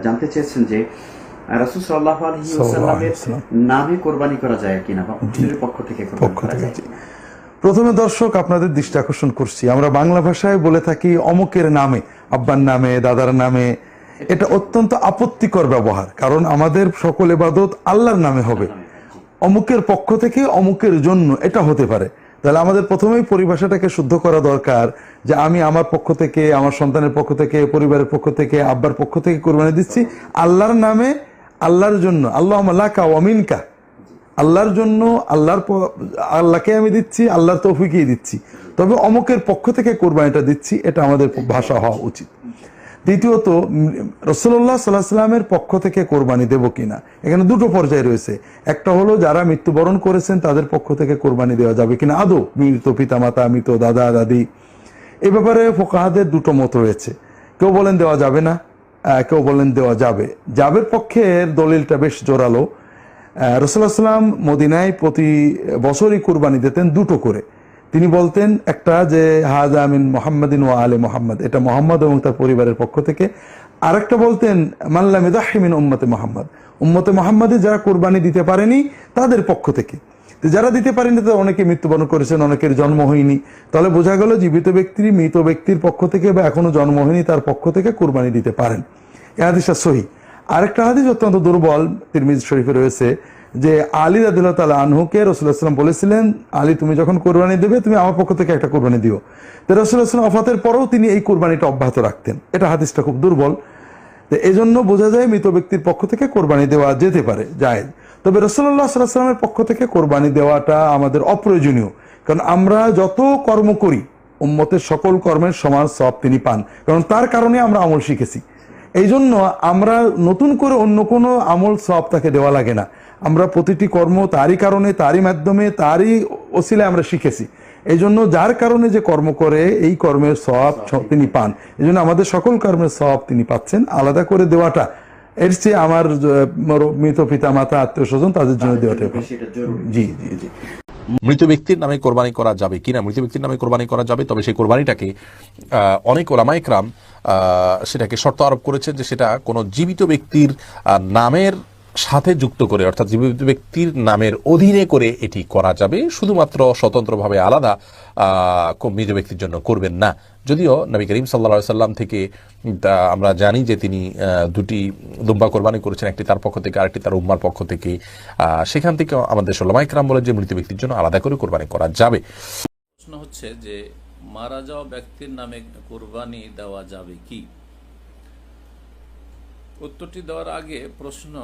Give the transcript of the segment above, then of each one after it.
জানতে চেয়েছেন যে রাসূল সাল্লাল্লাহু আলাইহি ওয়াসাল্লামের নামে কোরবানি করা যায় কিনা বা হুজুরের পক্ষ থেকে কোরবানি করা যায়। প্রথমে দর্শক আপনাদের দৃষ্টি আকর্ষণ করছি, আমরা বাংলা ভাষায় বলে থাকি অমুকের নামে, আব্বার নামে, দাদার নামে। এটা অত্যন্ত আপত্তিকর ব্যবহার, কারণ আমাদের সকল ইবাদত আল্লাহর নামে হবে। অমুকের পক্ষ থেকে, অমুকের জন্য এটা হতে পারে। তাহলে আমাদের প্রথমেই পরিভাষাটাকে শুদ্ধ করা দরকার যে আমি আমার পক্ষ থেকে, আমার সন্তানের পক্ষ থেকে, পরিবারের পক্ষ থেকে, আব্বার পক্ষ থেকে কোরবানি দিচ্ছি আল্লাহর নামে, আল্লাহর জন্য। আল্লাহুম্মা লাকা ওয়া মিনকা, আল্লাহর জন্য, আল্লাহকে আমি দিচ্ছি, আল্লাহর তৌফিকেই দিচ্ছি। তবে অমুকের পক্ষ থেকে কোরবানিটা দিচ্ছি, এটা আমাদের ভাষা হওয়া উচিত। দ্বিতীয়ত, রাসূলুল্লাহ সাল্লাল্লাহু আলাইহি ওয়াসাল্লামের পক্ষ থেকে কোরবানি দেব কিনা, এখানে দুটো পর্যায়ে রয়েছে। একটা হলো যারা মৃত্যুবরণ করেছেন তাদের পক্ষ থেকে কোরবানি দেওয়া যাবে কিনা আদৌ, মৃত পিতামাতা, মৃত দাদা দাদি। এ ব্যাপারে ফুকাহাদের দুটো মত রয়েছে। কেউ বলেন দেওয়া যাবে না, কেউ বলেন দেওয়া যাবে। যাবের পক্ষের দলিলটা বেশ জোরালো। রাসূলুল্লাহ সাল্লাল্লাহু আলাইহি ওয়াসাল্লাম মদিনায় প্রতি বছরই কুরবানি দিতেন দুটো করে। তিনি বলতেন একটা যে হাযা মিন মুহাম্মাদিন ওয়া আলে মুহাম্মদ, এটা মুহাম্মদ এবং তার পরিবারের পক্ষ থেকে। আরেকটা বলতেন মান লাম ইয়াযহি মিন উম্মতি মুহাম্মদ, উম্মতে মুহাম্মাদে যারা কুরবানি দিতে পারেনি তাদের পক্ষ থেকে। যারা দিতে পারেনি তাদের অনেকে মৃত্যুবরণ করেছেন, অনেকের জন্ম হয়নি। তাহলে বোঝা গেল জীবিত ব্যক্তি মৃত ব্যক্তির পক্ষ থেকে বা এখনো জন্ম হয়নি তার পক্ষ থেকে কুরবানি দিতে পারেন। এই হাদিসটা সহিহ। আরেকটা হাদিস অত্যন্ত দুর্বল, তিরমিজি শরীফে রয়েছে, যে আলী রাদিয়াল্লাহু তাআলা আনহুকে রাসূলুল্লাহ সাল্লাল্লাহু আলাইহি ওয়াসাল্লাম বলেছিলেন, আলী তুমি যখন কোরবানি দেবে তুমি আমার পক্ষ থেকে একটা কোরবানি দিও। তো রাসূলুল্লাহ সাল্লাল্লাহু আলাইহি ওয়াসাল্লাম ওফাতের পরেও তিনি এই কোরবানিটা অব্যাহত রাখতেন। এটা হাদিসটা খুব দুর্বল। তো এজন্য বোঝা যায় মৃত ব্যক্তির পক্ষ থেকে কোরবানি দেওয়া যেতে পারে, জায়েজ। তবে রাসূলুল্লাহ সাল্লাল্লাহু আলাইহি ওয়াসাল্লামের পক্ষ থেকে কোরবানি দেওয়াটা আমাদের অপ্রয়োজনীয়, কারণ আমরা যত কর্ম করি উম্মতের সকল কর্মের সমান সওয়াব তিনি পান, কারণ তার কারণে আমরা আমল শিখেছি। এই জন্য আমরা নতুন করে অন্য কোনো আমল সওয়াব তাকে দেওয়া লাগে না। আমরা প্রতিটি কর্ম তারই কারণে, তারই মাধ্যমে, তারই ওসিলায় আমরা শিখেছি। এই জন্য যার কারণে যে কর্ম করে এই কর্মের সওয়াব তিনি পান। এই জন্য আমাদের সকল কর্মের সওয়াব তিনি পাচ্ছেন। আলাদা করে দেওয়াটা এর চেয়ে আমার মৃত পিতা মাতা, আত্মীয় স্বজন তাদের জন্য দেওয়াটা জি জি জি। মৃত ব্যক্তির নামে কোরবানি করা যাবে কিনা? মৃত ব্যক্তির নামে কোরবানি করা যাবে, তবে সেই কোরবানিটাকে অনেক ওলামায়ে কেরাম সেটাকে শর্ত আরোপ করেছেন যে সেটা কোনো জীবিত ব্যক্তির নামের সাথে যুক্ত করে, অর্থাৎ জীবিত ব্যক্তির নামের অধীনে করে এটি করা যাবে, শুধুমাত্র স্বতন্ত্রভাবে আলাদা মৃত ব্যক্তির জন্য করবেন না। যদিও নবী করিম সাল্লাল্লাহু আলাইহি সাল্লাম থেকে আমরা জানি যে তিনি দুটি দুম্বা কোরবানি করেছেন, একটি তার পক্ষ থেকে আরেকটি তার উম্মার পক্ষ থেকে। সেখান থেকে আমাদের উলামায়ে কেরাম বলে যে মৃত ব্যক্তির জন্য আলাদা করে কোরবানি করা যাবে। প্রশ্ন হচ্ছে যে মারা যাওয়া ব্যক্তির নামে কোরবানি দেওয়া যাবে কি? উত্তরটি দেওয়ার আগে প্রশ্ন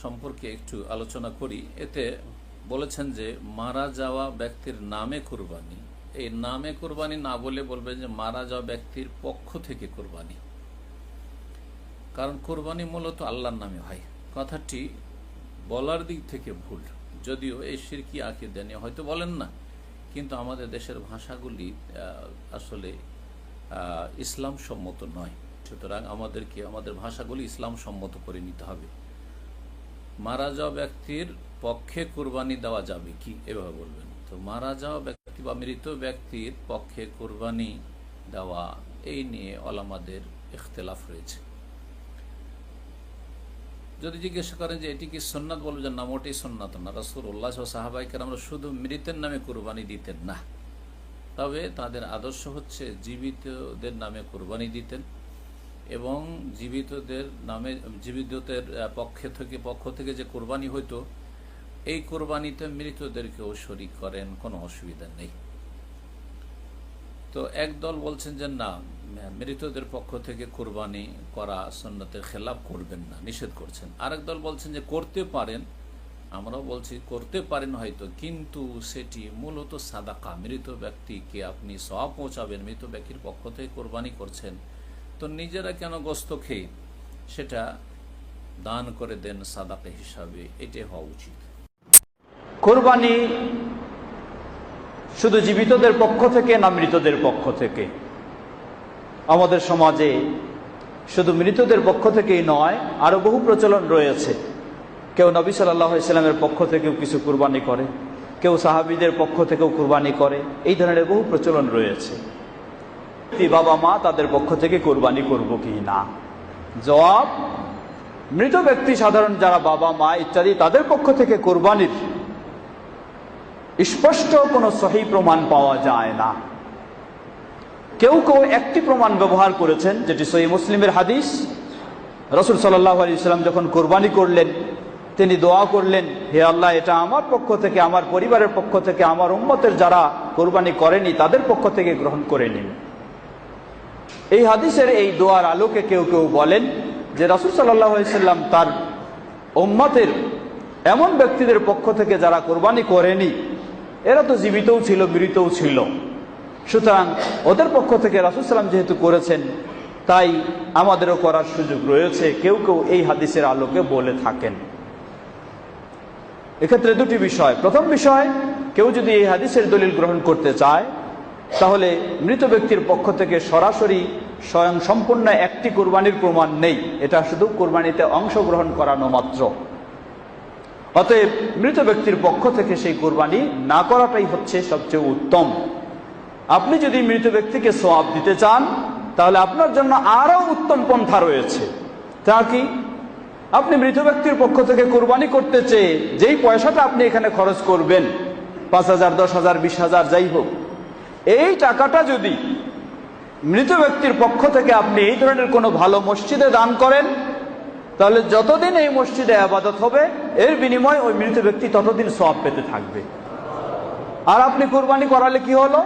সম্পর্কে একটু আলোচনা করি। এতে বলেছেন যে মারা যাওয়া ব্যক্তির নামে কোরবানি, এই নামে কোরবানি না বলে বলবেন যে মারা যাওয়া ব্যক্তির পক্ষ থেকে কোরবানি, কারণ কোরবানি মূলত আল্লাহর নামে হয়। কথাটি বলার দিক থেকে ভুল, যদিও এই শিরকি আকীদা নিয়ে হয়তো বলেন না, কিন্তু আমাদের দেশের ভাষাগুলি আসলে ইসলাম সম্মত নয়। সুতরাং আমাদেরকে আমাদের ভাষাগুলি ইসলাম সম্মত করে নিতে হবে। মারা যাওয়া ব্যক্তির পক্ষে কোরবানি দেওয়া যাবে কি, এভাবে বলবেন। তো মারা যাওয়া ব্যক্তি বা মৃত ব্যক্তির পক্ষে কোরবানি দেওয়া, এই নিয়ে ওলামাদের ইখতিলাফ রয়েছে। যদি জিজ্ঞাসা করেন যে এটি কি সুন্নাত, বলবেন যে না, মোটেই সুন্নাত না। রাসূলুল্লাহ ও সাহাবায়ে কেরামরা শুধু মৃতের নামে কোরবানি দিতেন না, তবে তাদের আদর্শ হচ্ছে জীবিতদের নামে কোরবানি দিতেন এবং জীবিতদের নামে, জীবিতদের পক্ষ থেকে যে কোরবানি হইতো এই কোরবানিতে মৃতদেরকেও শরীক করেন, কোনো অসুবিধা নেই। তো একদল বলছেন যে না, মৃতদের পক্ষ থেকে কোরবানি করা সুন্নতের খেলাফ, করবেন না, নিষেধ করছেন। আরেক দল বলছেন যে করতে পারেন, আমরাও বলছি করতে পারেন হয়তো, কিন্তু সেটি মূলত সাদাকা, মৃত ব্যক্তিকে আপনি সওয়াব পৌঁছাবেন, মৃত ব্যক্তির পক্ষ থেকে কোরবানি করছেন, তো নিজেরা কেন গোশত খেয়ে সেটা দান করে দেন সাদাকা হিসাবে, এটাই হওয়া উচিত। কোরবানি শুধু জীবিতদের পক্ষ থেকে না মৃতদের পক্ষ থেকে? আমাদের সমাজে শুধু মৃতদের পক্ষ থেকেই নয়, আরো বহু প্রচলন রয়েছে। কেউ নবী সাল্লাল্লাহু আলাইহি ওয়াসাল্লামের পক্ষ থেকেও কিছু কুরবানি করে, কেউ সাহাবীদের পক্ষ থেকেও কুরবানি করে, এই ধরনের বহু প্রচলন রয়েছে। বাবা মা তাদের পক্ষ থেকে কোরবানি করব কি না, জবাব, মৃত ব্যক্তি সাধারণ যারা বাবা মা ইত্যাদি তাদের পক্ষ থেকে কোরবানির স্পষ্ট কোনো সহি প্রমাণ পাওয়া যায় না। কেউ কেউ একটি প্রমাণ ব্যবহার করেছেন, যেটি সহিহ মুসলিমের হাদিস। রাসূল সাল্লাল্লাহু আলাইহি ওয়াসাল্লাম যখন কোরবানি করলেন, তিনি দোয়া করলেন, হে আল্লাহ, এটা আমার পক্ষ থেকে, আমার পরিবারের পক্ষ থেকে, আমার উম্মতের যারা কোরবানি করেনি তাদের পক্ষ থেকে গ্রহণ করে নিন। এই হাদিসের এই দোয়ার আলোকে কেউ কেউ বলেন যে রাসূল সাল্লাল্লাহু আলাইহি ওয়াসাল্লাম তার উম্মতের এমন ব্যক্তিদের পক্ষ থেকে যারা কোরবানি করেনি, এরা তো জীবিতও ছিল, মৃতও ছিল, সুতরাং ওদের পক্ষ থেকে রাসূল সাল্লাল্লাহু যেহেতু করেছেন, তাই আমাদেরও করার সুযোগ রয়েছে, কেউ কেউ এই হাদিসের আলোকে বলে থাকেন। এক্ষেত্রে দুটি বিষয়। প্রথম বিষয়, কেউ যদি এই হাদিসের দলিল গ্রহণ করতে চায়, তাহলে মৃত ব্যক্তির পক্ষ থেকে সরাসরি স্বয়ং সম্পূর্ণ একটি কোরবানির প্রমাণ নেই, এটা শুধু কোরবানিতে অংশগ্রহণ করানো মাত্র। অতএব মৃত ব্যক্তির পক্ষ থেকে সেই কোরবানি না করাটাই হচ্ছে সবচেয়ে উত্তম। আপনি যদি মৃত ব্যক্তিকে সওয়াব দিতে চান, তাহলে আপনার জন্য আরো উত্তম পন্থা রয়েছে। তা কি? আপনি মৃত ব্যক্তির পক্ষ থেকে কোরবানি করতে চেয়ে যেই পয়সাটা আপনি এখানে খরচ করবেন, 5,000, 10,000, 20,000 যাই হোক, এই টাকাটা যদি মৃত ব্যক্তির পক্ষ থেকে আপনি এই ধরনের কোনো ভালো মসজিদে দান করেন, তাহলে যতদিন এই মসজিদে ইবাদত হবে, এর বিনিময়ে ওই মৃত ব্যক্তি ততদিন সওয়াব পেতে থাকবে। আর আপনি কোরবানি করালে কি হলো?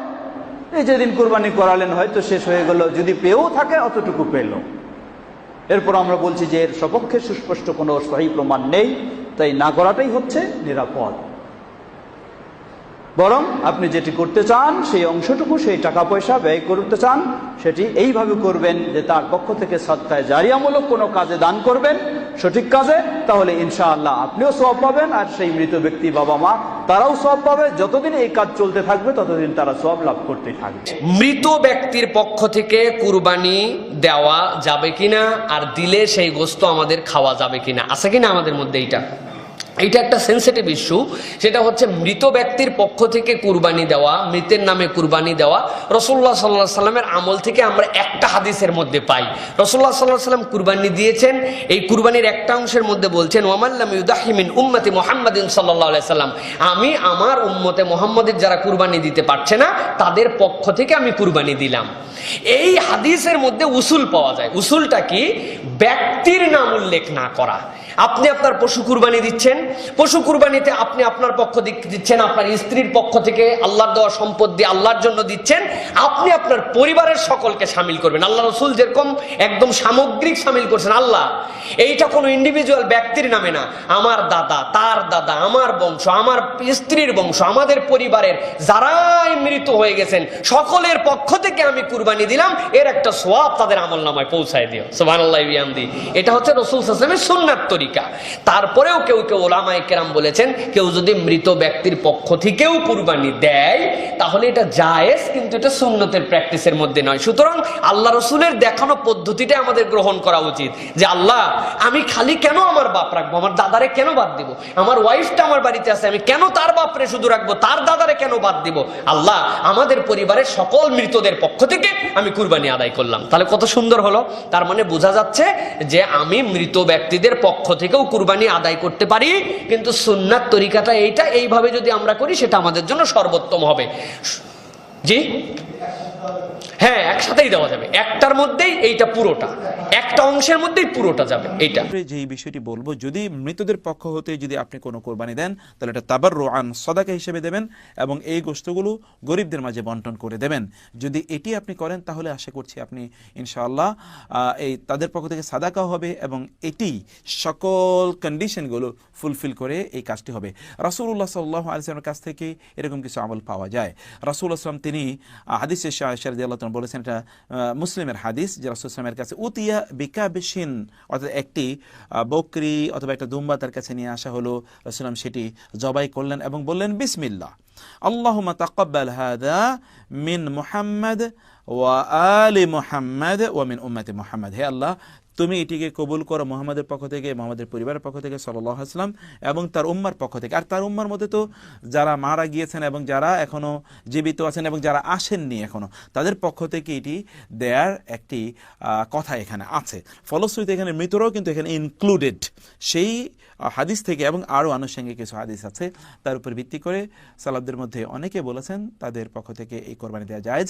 এই যেদিন কোরবানি করালেন হয়তো শেষ হয়ে গেল, যদি পেয়েও থাকে অতটুকু পেল। এরপর আমরা বলছি যে এর সপক্ষে সুস্পষ্ট কোনো সহি প্রমাণ নেই, তাই না করাটাই হচ্ছে নিরাপদ। বরং আপনি যেটি করতে চান, সেই অংশটুকু, সেই টাকা পয়সা ব্যয় করতে চান, সেটি এইভাবে করবেন যে তার পক্ষ থেকে সদকায়ে জারিয়ামূলক কোনো কাজে দান করবেন, সঠিক কাজে, তাহলে ইনশাআল্লাহ আপনিও সওয়াব পাবেন, আর সেই মৃত ব্যক্তি বাবা মা তারাও সওয়াব পাবে। যতদিন এই কাজ চলতে থাকবে ততদিন তারা সওয়াব লাভ করতেই থাকবে। মৃত ব্যক্তির পক্ষ থেকে কুরবানি দেওয়া যাবে কিনা, আর দিলে সেই গোশত আমাদের খাওয়া যাবে কিনা, আছে কিনা আমাদের মধ্যে এইটা একটা সেন্সিটিভ ইস্যু। সেটা হচ্ছে মৃত ব্যক্তির পক্ষ থেকে কুরবানি দেওয়া, মৃতের নামে কুরবানি দেওয়া রাসূলুল্লাহ সাল্লাল্লাহু আলাইহি সাল্লামের আমল থেকে আমরা একটা হাদিসের মধ্যে পাই। রাসূলুল্লাহ সাল্লাল্লাহু আলাইহি সাল্লাম কুরবানি দিয়েছেন, এই কুরবানির একটা অংশের মধ্যে বলছেন, ওয়ামান লাম ইউদাহি মিন উম্মতি মুহাম্মাদিন সাল্লাল্লাহু আলাইহি সাল্লাম, আমি আমার উম্মতে মুহাম্মাদের যারা কুরবানি দিতে পারছে না তাদের পক্ষ থেকে আমি কুরবানি দিলাম। এই হাদিসের মধ্যে উসুল পাওয়া যায়। উসুলটা কি? ব্যক্তির নাম উল্লেখ না করা। আপনি আপনার পশু কুরবানি দিচ্ছেন, পশু কুরবানিতে আপনি আপনার পক্ষ দিচ্ছেন, আপনার স্ত্রীর পক্ষ থেকে আল্লাহর দেওয়া সম্পদ দিয়ে আল্লাহর জন্য দিচ্ছেন, আপনি আপনার পরিবারের সকলকে শামিল করবেন। আল্লাহ রাসূল যেরকম একদম সামগ্রিক শামিল করছেন, আল্লাহ এইটা কোনো ইন্ডিভিজুয়াল ব্যক্তির নামে না, আমার দাদা, তার দাদা, আমার বংশ, আমার স্ত্রীর বংশ, আমাদের পরিবারের যারাই মৃত হয়ে গেছেন সকলের পক্ষ থেকে আমি কুরবানি দিলাম, এর একটা সওয়াব তাদের আমলনামায় পৌঁছায় দিও। সুবহানাল্লাহি ওয়া বিহামদি। এটা হচ্ছে রাসূল সাল্লাল্লাহু আলাইহি ওয়াসাল্লামের সুন্নাত তরিকা। তারপরেও কেউ কেউ উলামায়ে কেরাম বলেছেন, কেউ যদি মৃত ব্যক্তির পক্ষ থেকেও কুরবানি দেয় তাহলে এটা জায়েজ, কিন্তু এটা সুন্নতের প্র্যাকটিসের মধ্যে নয়। সুতরাং আল্লাহ রাসূলের দেখানো পদ্ধতিটা আমাদের গ্রহণ করা উচিত, যে আল্লাহ আমি খালি কেন আমার বাপ রাখবো, আমার দাদারে কেন বাদ দিব? আমার ওয়াইফটা আমার বাড়িতে আছে, আমি কেন তার বাপরে শুধু রাখবো, তার দাদারে কেন বাদ দিব? আল্লাহ আমাদের পরিবারের সকল মৃতদের পক্ষ থেকে আমি কুরবানি আদায় করলাম। তাহলে কত সুন্দর হলো। তার মানে বোঝা যাচ্ছে যে আমি মৃত ব্যক্তিদের পক্ষ থেকেও কুরবানি আদায় করতে পারি, কিন্তু সুন্নাত তরিকাটা এইটা, এইভাবে যদি আমরা করি সেটা আমাদের জন্য সর্বোত্তম হবে। জি হ্যাঁ, একসাথেই দেওয়া যাবে, একটার মধ্যেই এইটা পুরোটা, একটা অংশের মধ্যেই পুরোটা যাবে। এইটা যেই বিষয়টি বলবো, যদি মৃতদের পক্ষ হতে যদি আপনি কোনো কোরবানি দেন, তাহলে এটা তাবাররুআন সাদাকা হিসেবে দেবেন এবং এই গোশতগুলো গরিবদের মাঝে বন্টন করে দেবেন। যদি এটি আপনি করেন তাহলে আশা করছি আপনি ইনশাআল্লাহ এই তাদের পক্ষ থেকে সাদাকাও হবে এবং এটি সকল কন্ডিশনগুলো ফুলফিল করে এই কাজটি হবে। রাসূলুল্লাহ সাল্লাল্লাহু আলাইহি ওয়াসাল্লামের কাছ থেকে এরকম কিছু আমল পাওয়া যায়। রাসূলুল্লাহ সাল্লাল্লাহু আলাইহি ওয়াসাল্লাম তিনি হাদিসে আয়েশা রাদিয়াল্লাহু আনহা বলেছেন, এটা মুসলিমের হাদিস, যে রাসূল সাল্লাল্লাহু আলাইহি ওয়াসাল্লামের কাছে উতিয়া বিকাবশিন, অর্থাৎ একটি বকরি অথবা একটা দুম্বা তার কাছে নিয়ে আসা হলো। রাসূল সেটি জবাই করলেন এবং বললেন, বিসমিল্লাহ আল্লাহুম্মা তাকাব্বাল হাযা মিন মুহাম্মাদ ওয়া আলি মুহাম্মাদ ওয়া মিন উম্মতি মুহাম্মাদ। হে আল্লাহ, তুমি এটিকে কবুল করো মুহাম্মাদের পক্ষ থেকে, মুহাম্মাদের পরিবারের পক্ষ থেকে সাল্লাল্লাহু আলাইহি ওয়াসাল্লাম, এবং তার উম্মার পক্ষ থেকে। আর তার উম্মার মধ্যে তো যারা মারা গিয়েছেন এবং যারা এখনো জীবিত আছেন এবং যারা আসেননি এখনো, তাদের পক্ষ থেকে এটি দেয়ার একটি কথা এখানে আছে। ফলশ্রুতিতে এখানে মৃতরাও কিন্তু এখানে ইনক্লুডেড সেই হাদিস থেকে, এবং আরও আনুষঙ্গিক কিছু হাদিস আছে। তার উপর ভিত্তি করে সালাফদের মধ্যে অনেকে বলেছেন তাদের পক্ষ থেকে এই কোরবানি দেওয়া জায়েজ।